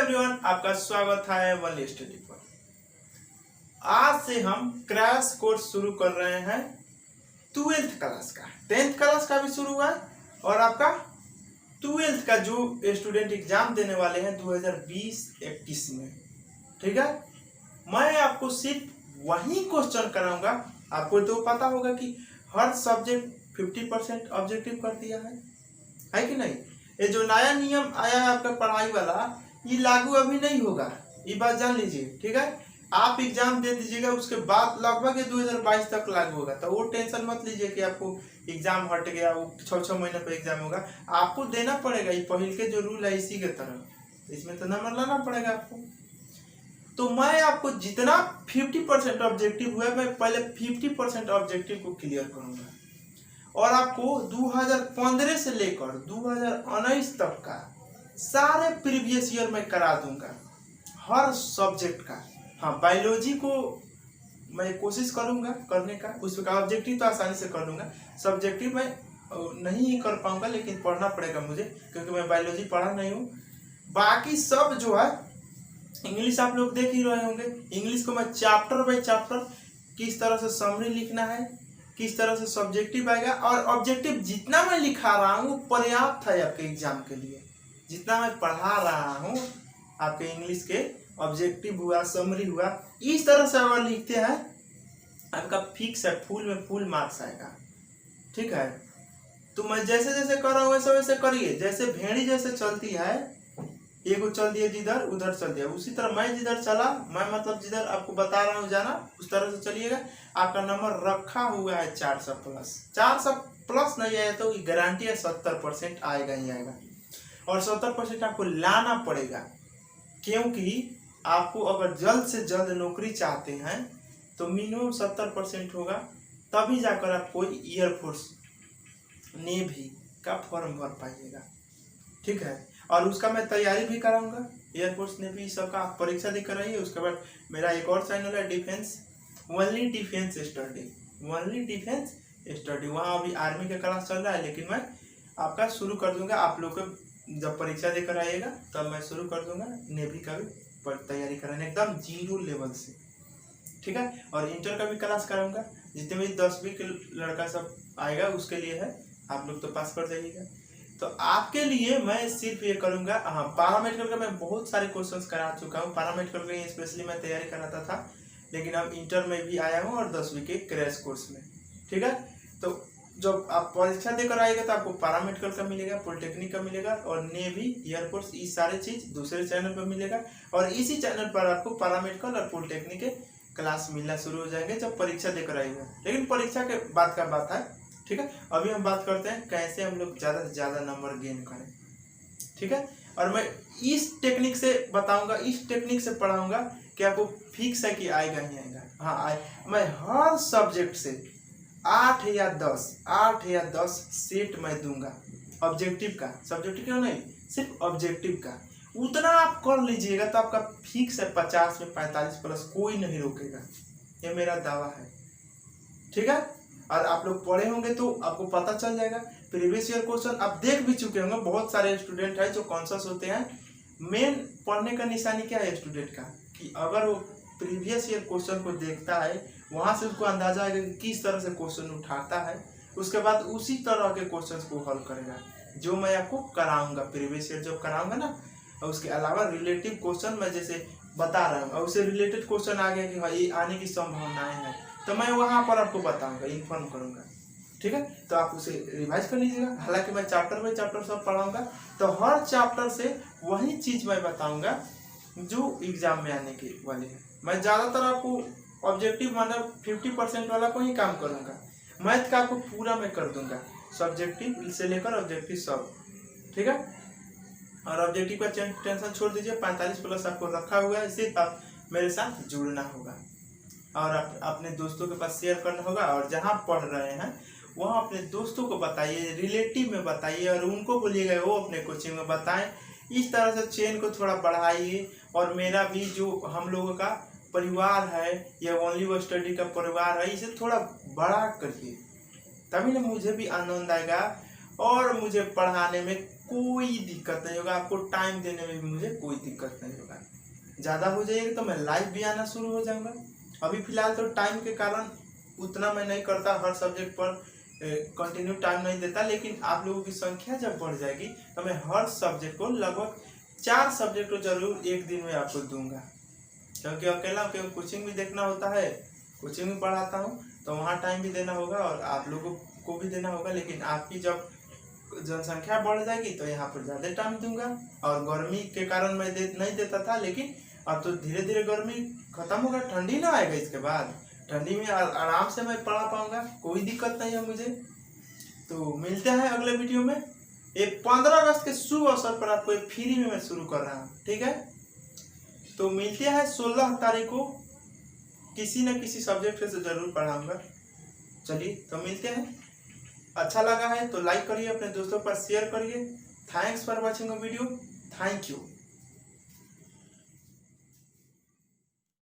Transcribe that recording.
Everyone, आपका स्वागत है वन स्टडी पर। आज से हम क्रैश कोर्स शुरू कर रहे हैं 12th क्लास का। 10th क्लास का भी शुरू हुआ है और आपका 12th का जो स्टूडेंट एग्जाम देने वाले हैं 2020-21 में, ठीक है। मैं आपको सिर्फ वही क्वेश्चन कराऊंगा। आपको तो पता होगा कि हर सब्जेक्ट 50% ऑब्जेक्टिव कर दिया है कि नहीं। ये जो नया नियम आया है आपका पढ़ाई वाला, ये लागू अभी नहीं होगा, ये बात जान लीजिए, ठीक है। आप एग्जाम दे दीजिएगा, उसके बाद लगभग 2022 तक लागू होगा। तो वो टेंशन मत लीजिए कि आपको एग्जाम हट गया, वो 6-6 महीने पर एग्जाम होगा। आपको देना पड़ेगा, ये पहले के जो रूल है इसी के तरह, इसमें तो नंबर लाना पड़ेगा आपको। तो मैं आपको जितना 50% ऑब्जेक्टिव हुआ, मैं पहले 50% ऑब्जेक्टिव को क्लियर करूंगा और आपको 2015 से लेकर 2019 तक का सारे प्रीवियस ईयर में करा दूंगा, हर सब्जेक्ट का। हाँ, बायोलॉजी को मैं कोशिश करूंगा करने का, उसका ऑब्जेक्टिव तो आसानी से कर लूंगा। सब्जेक्टिव मैं नहीं कर पाऊंगा, लेकिन पढ़ना पड़ेगा मुझे, क्योंकि मैं बायोलॉजी पढ़ा नहीं हूँ। बाकी सब जो है, इंग्लिश आप लोग देख ही रहे होंगे। इंग्लिश को मैं चैप्टर बाय चैप्टर किस तरह से समरी लिखना है, किस तरह से सब्जेक्टिव आएगा, और ऑब्जेक्टिव जितना मैं लिखा रहा हूँ पर्याप्त है आपके एग्जाम के लिए। जितना मैं पढ़ा रहा हूँ आपके इंग्लिश के ऑब्जेक्टिव हुआ, समरी हुआ, इस तरह से अगर लिखते हैं आपका फिक्स है, फुल में फुल मार्क्स आएगा, ठीक है। तो मैं जैसे जैसे कर रहा हूँ वैसे वैसे करिए। जैसे भेड़ी जैसे चलती है, एगो चल दिया जिधर उधर चल दिया, उसी तरह मैं जिधर चला, मैं मतलब जिधर आपको बता रहा हूँ जाना, उस तरह से चलिएगा। आपका नंबर रखा हुआ है 400 प्लस। 400 प्लस नहीं आया तो गारंटी है 70% आएगा ही आएगा, और 70% आपको लाना पड़ेगा, क्योंकि आपको अगर जल्द से जल्द नौकरी चाहते हैं तो मिनिमम 70% होगा, तभी जाकर आप कोई एयरफोर्स नेवी का फॉर्म भर पाइएगा, ठीक है। और उसका मैं तैयारी भी कराऊंगा, एयरफोर्स नेवी सबका आप परीक्षा देकर आइए। उसके बाद मेरा एक और चैनल है defence, only defence study, only defence study. वहाँ अभी आर्मी का क्लास चल रहा है, लेकिन मैं आपका शुरू कर दूंगा। आप लोग को जब परीक्षा देकर आइएगा तब मैं शुरू कर दूंगा नेवी का भी तैयारी कराने, एकदम 0 लेवल से, ठीक है। और इंटर का भी क्लास कराऊंगा। जितने भी 10वीं के लड़का सब आएगा उसके लिए है, आप लोग तो पास कर जाइएगा। तो आपके लिए मैं सिर्फ ये करूंगा। हाँ, पैरामेडिकल का मैं बहुत सारे क्वेश्चंस करा चुका हूँ। पैरामेडिकल का स्पेशली मैं तैयारी कराता था, लेकिन अब इंटर में भी आया हूँ और 10वीं के क्रैश कोर्स में, ठीक है। तो जब आप परीक्षा देकर आएगा तो आपको पैरामेडिकल का मिलेगा, पॉलिटेक्निक का मिलेगा, और नेवी, एयरफोर्स, ये सारे चीज दूसरे चैनल पर मिलेगा। और इसी चैनल पर आपको पैरामेडिकल और पॉलिटेक्निक के क्लास मिलना शुरू हो जाएंगे जब परीक्षा देकर आएगा। लेकिन परीक्षा के बाद का बात है, ठीक है। अभी हम बात करते हैं कैसे हम लोग ज्यादा से ज्यादा नंबर गेन करें, ठीक है। और मैं इस टेक्निक से बताऊंगा, इस टेक्निक से पढ़ाऊंगा कि आपको फिक्स है कि आएगा ही आएगा। हाँ, मैं हर सब्जेक्ट से 8 या 10 सेट मैं दूंगा ऑब्जेक्टिव का। सब्जेक्टिव क्यों नहीं, सिर्फ ऑब्जेक्टिव का। उतना आप कर लीजिएगा तो आपका फिक्स है 50 में 45 प्लस, कोई नहीं रोकेगा, ये मेरा दावा है, ठीक है। और आप लोग पढ़े होंगे तो आपको पता चल जाएगा। प्रीवियस ईयर क्वेश्चन आप देख भी चुके होंगे। बहुत सारे स्टूडेंट है जो कॉन्शियस होते हैं। मेन पढ़ने का निशानी क्या है स्टूडेंट का, कि अगर वो प्रीवियस ईयर क्वेश्चन को देखता है, वहां से उसको अंदाजा आएगा कि किस तरह से क्वेश्चन उठाता है, उसके बाद उसी तरह के क्वेश्चंस को हल करेगा, जो मैं आपको कराऊंगा। प्रीवियस ईयर जब कराऊंगा ना, और उसके अलावा रिलेटिव क्वेश्चन मैं जैसे बता रहा हूँ, और उससे रिलेटेड क्वेश्चन आ गया कि हाँ ये आने की संभावनाएं हैं, तो मैं वहां पर आपको बताऊंगा, इन्फॉर्म करूंगा, ठीक है। तो आप उसे रिवाइज कर लीजिएगा। हालांकि मैं चैप्टर बाय चैप्टर सब पढ़ाऊंगा, तो हर चैप्टर से वही चीज मैं बताऊंगा जो एग्जाम में आने के वाले हैं। मैं ज्यादातर आपको ऑब्जेक्टिव मतलब 50% वाला को ही काम करूंगा। मैथ का आपको पूरा मैं कर दूंगा, सब्जेक्टिव से लेकर ऑब्जेक्टिव सब, ठीक है। और ऑब्जेक्टिव का टेंशन छोड़ दीजिए, 45 प्लस आपको रखा हुआ है, सिर्फ आप मेरे साथ जुड़ना होगा और अपने दोस्तों के पास शेयर करना होगा। और जहाँ पढ़ रहे हैं वहाँ अपने दोस्तों को बताइए, रिलेटिव में बताइए, और उनको बोलिएगा वो अपने कोचिंग में बताएं। इस तरह से चेन को थोड़ा बढ़ाइए। और मेरा भी जो हम लोगों का परिवार है, या ओनली वो स्टडी का परिवार है, इसे थोड़ा बड़ा करिए, तभी ना मुझे भी आनंद आएगा और मुझे पढ़ाने में कोई दिक्कत नहीं होगा, आपको टाइम देने में भी मुझे कोई दिक्कत नहीं होगा। ज़्यादा हो जाएगी तो मैं लाइव भी आना शुरू हो जाऊंगा। अभी फिलहाल तो टाइम के कारण उतना मैं नहीं करता, हर सब्जेक्ट पर कंटिन्यू टाइम नहीं देता, लेकिन आप लोगों की संख्या जब बढ़ जाएगी तो मैं हर सब्जेक्ट को लगभग 4 सब्जेक्ट को जरूर एक दिन में आपको दूंगा, क्योंकि अकेला क्योंकि कोचिंग भी देखना होता है, कोचिंग भी पढ़ाता हूँ तो वहाँ टाइम भी देना होगा और आप लोगों को भी देना होगा। लेकिन आपकी जब जनसंख्या बढ़ जाएगी तो यहाँ पर ज़्यादा टाइम दूंगा। और गर्मी के कारण मैं नहीं देता था, लेकिन अब तो धीरे धीरे गर्मी खत्म होगा, ठंडी ना आएगा, इसके बाद ठंडी में आराम से मैं पढ़ा पाऊंगा, कोई दिक्कत नहीं है मुझे। तो मिलते हैं अगले वीडियो में। ये 15 अगस्त के शुभ अवसर पर आपको एक फ्री में मैं शुरू कर रहा हूँ, ठीक है। तो मिलते हैं 16 तारीख को, किसी न किसी सब्जेक्ट से जरूर पढ़ाऊंगा। चलिए तो मिलते हैं। अच्छा लगा है तो लाइक करिए, अपने दोस्तों पर शेयर करिए। Thanks for watching a video. Thank you.